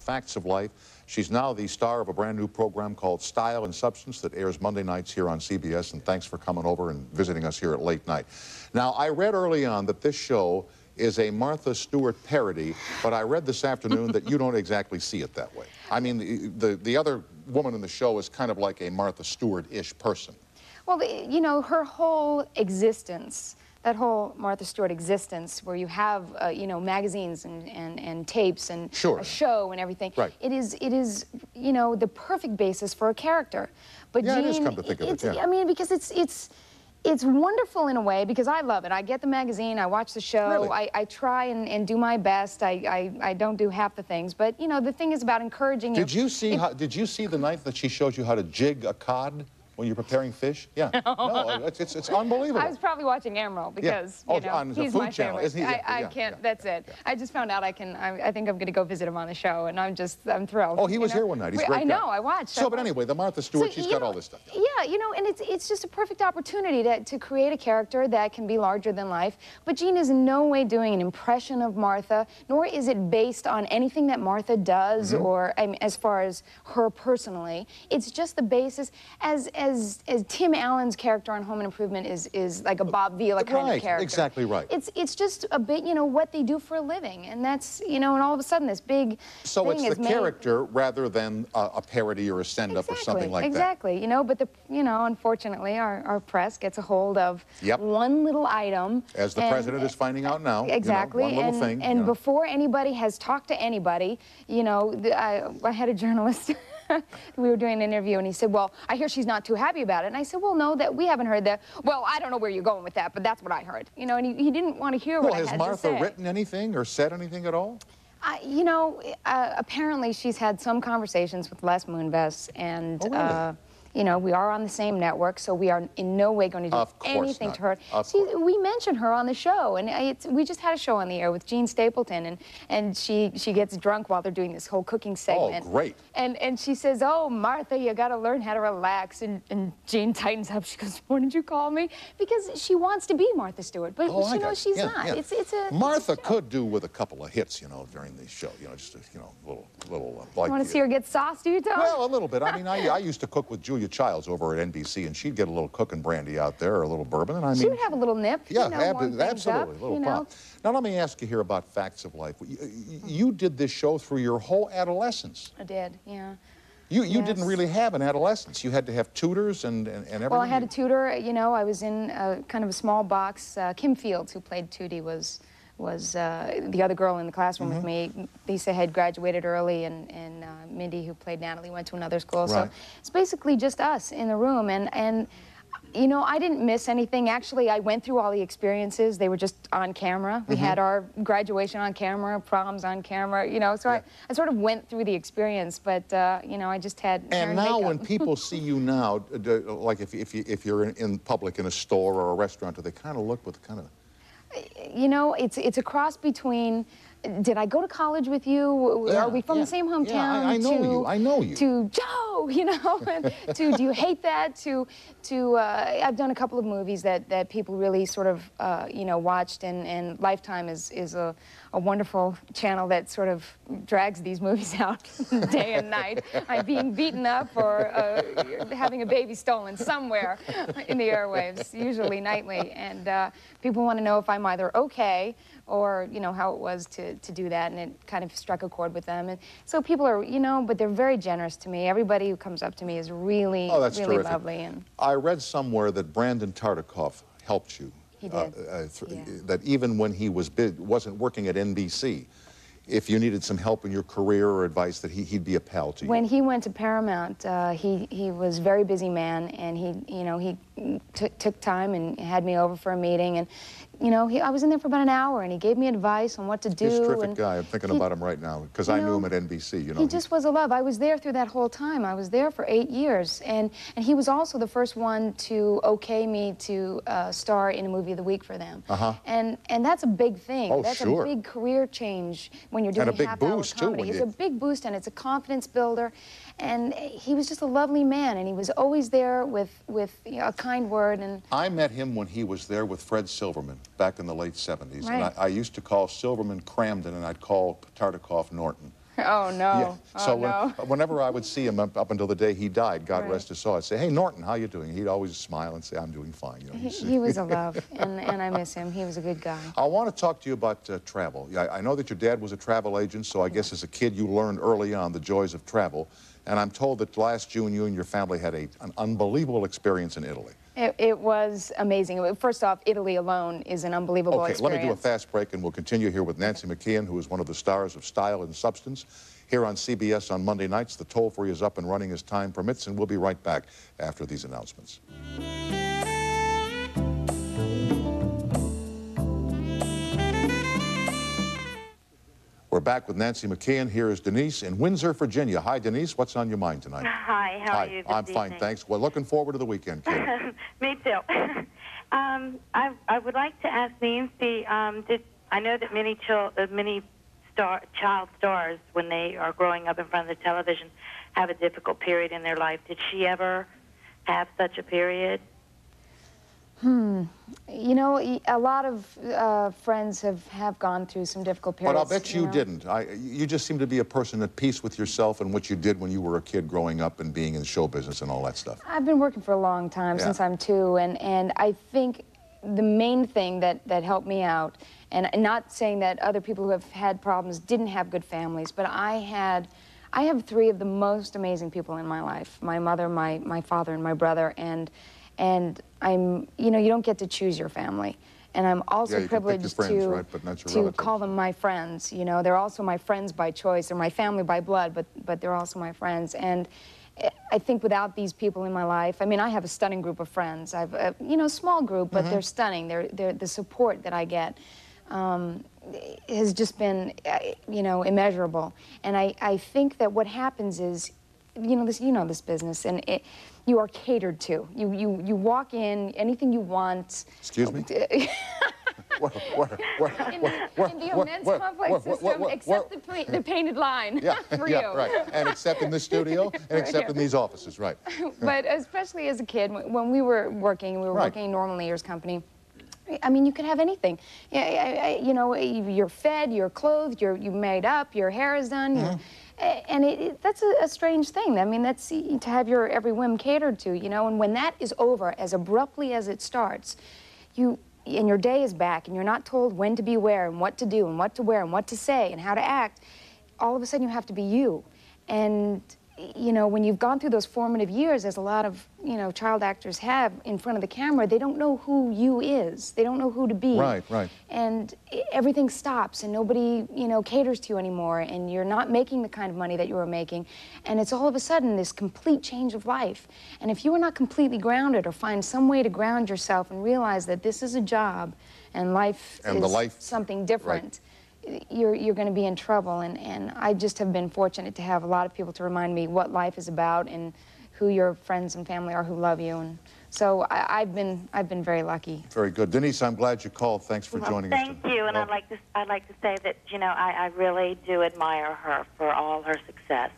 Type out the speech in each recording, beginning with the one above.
Facts of Life. She's now the star of a brand new program called Style and Substance that airs Monday nights here on CBS, and thanks for coming over and visiting us here at late night. Now, I read early on that this show is a Martha Stewart parody, but I read this afternoon that you don't exactly see it that way. I mean, the other woman in the show is kind of like a Martha Stewart-ish person. Well, you know, her whole existence, that whole Martha Stewart existence, where you have, you know, magazines and tapes and a show and everything, right. it is, you know, the perfect basis for a character. But yeah, Jean, it is, come to think of it, yeah. I mean, because it's wonderful in a way, because I love it. I get the magazine, I watch the show, really? I try and do my best. I don't do half the things, but, you know, the thing is about encouraging Did you see did you see the night that she showed you how to jig a cod when you're preparing fish? Yeah. No, it's unbelievable. I was probably watching Emerald because, you know, on the he's food my channel, favorite. isn't he? I can't, that's it. Yeah. I just found out I think I'm going to go visit him on the show, and I'm thrilled. Oh, he was here one night. He's a great guy. I know, I watched. So, but anyway, the Martha Stewart, she's got all this stuff. Yeah, you know, and it's just a perfect opportunity to create a character that can be larger than life. But Jean is in no way doing an impression of Martha, nor is it based on anything that Martha does or, I mean, as far as her personally. It's just the basis, as Tim Allen's character on Home Improvement is like a Bob Vila kind of character. Exactly right. It's just a bit, you know, what they do for a living, and that's, you know, and all of a sudden this big so thing it's the character rather than a parody or a send-up or something like that. Exactly, you know, but you know, unfortunately, our press gets a hold of one little item. As the president is finding out now. Exactly, you know, one little thing. And before anybody has talked to anybody, you know, I had a journalist. We were doing an interview, and he said, well, I hear she's not too happy about it. And I said, well, no, we haven't heard that. Well, I don't know where you're going with that, but that's what I heard. You know, and he didn't want to hear what I had to say. Well, has Martha written anything or said anything at all? You know, apparently she's had some conversations with Les Moonves, and really? you know, we are on the same network, so we are in no way going to do anything to her. See, we mention her on the show, and we just had a show on the air with Jean Stapleton, and she gets drunk while they're doing this whole cooking segment. Oh, great. And she says, oh, Martha, you got to learn how to relax. And Jean tightens up. She goes, what did you call me? Because she wants to be Martha Stewart, but she knows she's not. Yeah. It's a Martha could do with a couple of hits, you know, during the show. You know, just you know, little like. You want to see her get sauced, do you, Tom? Well, a little bit. I mean, I used to cook with Julia Childs over at NBC, and she'd get a little cooking brandy out there, or a little bourbon, and I mean, she would have a little nip. Yeah, you know, absolutely, a little pop. Now, let me ask you here about Facts of Life. You did this show through your whole adolescence. I did, yeah. You didn't really have an adolescence. You had to have tutors and everything. Well, I had a tutor. You know, I was in kind of a small box. Kim Fields, who played Tootie, was the other girl in the classroom with me. Lisa had graduated early, and Mindy, who played Natalie, went to another school. So it's basically just us in the room, and you know, I didn't miss anything. Actually, I went through all the experiences. They were just on camera. We had our graduation on camera, proms on camera, you know, so I sort of went through the experience, but, you know, I just had hair and now makeup. When people see you now, like if you're in public in a store or a restaurant, do they kind of look with kind of... You know, it's a cross between, did I go to college with you? Are we from the same hometown? Yeah, I know you. To Joe, you know, to do you hate that? To I've done a couple of movies that people really sort of, you know, watched, and Lifetime is a wonderful channel that sort of drags these movies out day and night. I'm being beaten up or having a baby stolen somewhere in the airwaves, usually nightly, and people want to know if I'm either okay or, you know, how it was to do that, and it kind of struck a chord with them. And so people are, you know, but they're very generous to me. Everybody who comes up to me is really, really lovely. And I read somewhere that Brandon Tartikoff helped you. He did. That even when he wasn't working at NBC, if you needed some help in your career or advice, that he'd be a pal to you. When he went to Paramount, he was a very busy man, and he took time and had me over for a meeting, and you know, I was in there for about an hour, and he gave me advice on what to do. He's a terrific guy. I'm thinking about him right now, because I knew him at NBC, you know. He just was a love. I was there through that whole time. I was there for 8 years, and he was also the first one to okay me to star in a movie of the week for them. And that's a big thing. Oh, that's a big career change when you're doing half-hour comedy. It's a big boost, and it's a confidence builder. And he was just a lovely man, and he was always there with you know, a kind word. And I met him when he was there with Fred Silverman back in the late 70s. Right. And I used to call Silverman Cramden, and I'd call Tartikoff Norton. Oh, no. Yeah. Oh, So no. whenever I would see him up until the day he died, God Right. rest his soul, I'd say, "Hey, Norton, how you doing?" He'd always smile and say, "I'm doing fine." You know, He was a love, and I miss him. He was a good guy. I want to talk to you about travel. I know that your dad was a travel agent, so I guess as a kid you learned early on the joys of travel. And I'm told that last June you and your family had an unbelievable experience in Italy. It was amazing. First off, Italy alone is an unbelievable Okay, experience. let me do a fast break, and we'll continue here with Nancy McKeon, who is one of the stars of Style and Substance. Here on CBS on Monday nights, the toll-free is up and running as time permits, and we'll be right back after these announcements. We're back with Nancy McKeon. Here is Denise in Windsor, Virginia. Hi, Denise. What's on your mind tonight? Hi, how are you this I'm fine, evening? thanks. Well, looking forward to the weekend, kid. Me too. I would like to ask Nancy, I know that many child stars, when they are growing up in front of the television, have a difficult period in their life. Did she ever have such a period? You know, a lot of friends have gone through some difficult periods. But I'll bet you know? didn't. You just seem to be a person at peace with yourself and what you did when you were a kid growing up and being in the show business and all that stuff. I've been working for a long time, Yeah. since I'm 2, and I think the main thing that helped me out, and not saying that other people who have had problems didn't have good families, but I have 3 of the most amazing people in my life: my mother, my father, and my brother, and I'm, you know, you don't get to choose your family. And I'm also you can pick your privileged friends, right, but not your to relatives. call them my friends. You know, they're also my friends by choice. They're my family by blood, but they're also my friends. And I think without these people in my life, I mean, I have a stunning group of friends. I've a, you know, small group, but they're stunning. They're the support that I get has just been, you know, immeasurable. And I think that what happens is, you know this business, and you are catered to. You walk in, anything you want. Excuse me? In the immense complex system, except the painted line for you. Right. And except in this studio, and except in these offices, right. But especially as a kid, when we were working working in Norman Lear's company. I mean, you could have anything. You know, you're fed, you're clothed, you're made up, your hair is done. And that's a strange thing. I mean, that's to have your every whim catered to, you know. And when that is over, as abruptly as it starts, and your day is back, and you're not told when to be where, and what to do, and what to wear, and what to say, and how to act, all of a sudden you have to be you. And you know, when you've gone through those formative years, as a lot of, you know, child actors have in front of the camera, they don't know who you is. They don't know who to be. Right, right. And everything stops, and nobody, you know, caters to you anymore, and you're not making the kind of money that you were making. And it's all of a sudden this complete change of life. And if you are not completely grounded, or find some way to ground yourself and realize that this is a job and life is something different, you're going to be in trouble. And I just have been fortunate to have a lot of people to remind me what life is about and who your friends and family are who love you. And so I've been very lucky. Very good. Denise, I'm glad you called. Thanks for joining us. Thank you. And I'd like to say that, you know, I really do admire her for all her success.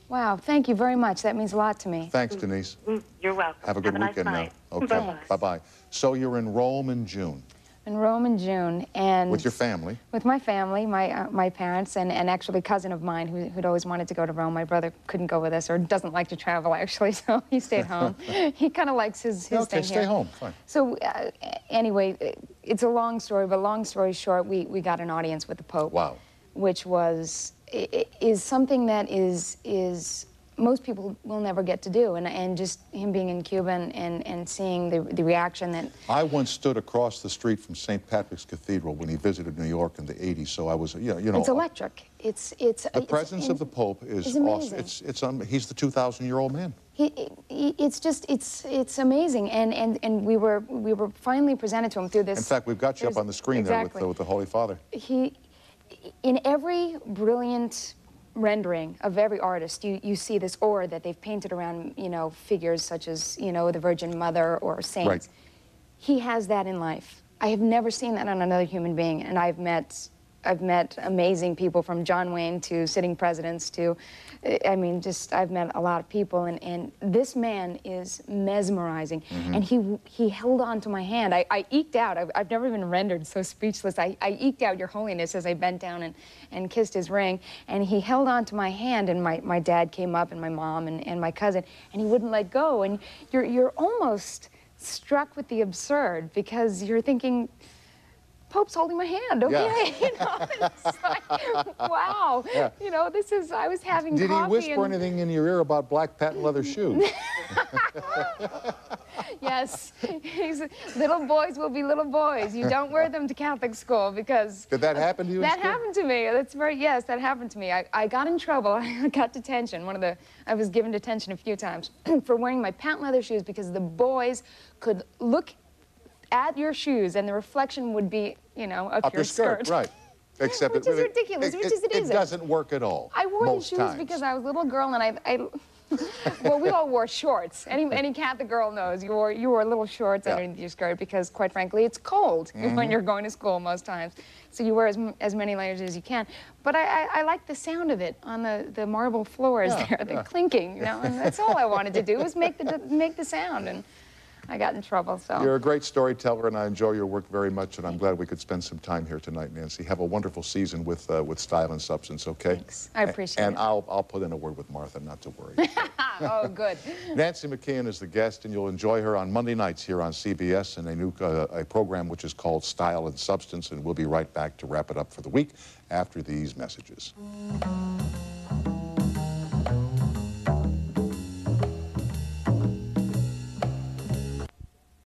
Wow, thank you very much. That means a lot to me. Thanks, Denise. You're welcome. Have a good weekend nice now. night. Okay. Bye-bye. So you're in Rome in June. In Rome in June, and with your family? With my family, my parents, and actually a cousin of mine who'd always wanted to go to Rome. My brother couldn't go with us, or doesn't like to travel, actually, so he stayed home. He kind of likes his thing here. Stay home, fine. So anyway, it's a long story, but long story short, we got an audience with the Pope. Wow. Which is something that is most people will never get to do, and just him being in Cuba and seeing the reaction that... I once stood across the street from St. Patrick's Cathedral when he visited New York in the 80s, so I was, you know... It's electric. The presence of the Pope is awesome. He's the 2,000-year-old man. It's amazing, and we were finally presented to him through this... In fact, we've got you up on the screen there with the Holy Father. In every brilliant rendering of every artist, you see this aura that they've painted around, you know, figures such as, you know, the Virgin Mother or saints. Right. He has that in life. I have never seen that on another human being, and I've met I've met amazing people, from John Wayne to sitting presidents to, I mean, just I've met a lot of people, and this man is mesmerizing. And he held on to my hand. I eked out. I've never been rendered so speechless. I eked out, "Your Holiness," as I bent down and kissed his ring. And he held on to my hand, and my dad came up, and my mom and my cousin, and he wouldn't let go. And you're almost struck with the absurd, because you're thinking, Pope's holding my hand, okay? Yeah. You know, it's like, wow. Yeah. You know, this is, I was having Did he coffee whisper anything in your ear about black patent leather shoes? Yes. Little boys will be little boys. You don't wear them to Catholic school, because... Did that happen to you in That school? happened to me. That's very, yes, that happened to me. I got in trouble. I got detention. I was given detention a few times for wearing my patent leather shoes, because the boys could look at your shoes and the reflection would be, you know, up your skirt. Right. Except Which it is really, ridiculous, which is it isn't. It doesn't work at all. I wore most the shoes times. because I was a little girl, and I well, we all wore shorts. Any Catholic girl knows you wore little shorts underneath your skirt, because, quite frankly, it's cold when you're going to school most times. So you wear as many layers as you can. But I like the sound of it on the marble floors there, the clinking, you know, and that's all I wanted to do, was make the sound. And I got in trouble, so. You're a great storyteller, and I enjoy your work very much, and I'm glad we could spend some time here tonight, Nancy. Have a wonderful season with Style and Substance, okay? Thanks. I appreciate it. And I'll put in a word with Martha, not to worry. Oh, good. Nancy McKeon is the guest, and you'll enjoy her on Monday nights here on CBS in a program which is called Style and Substance, and we'll be right back to wrap it up for the week after these messages.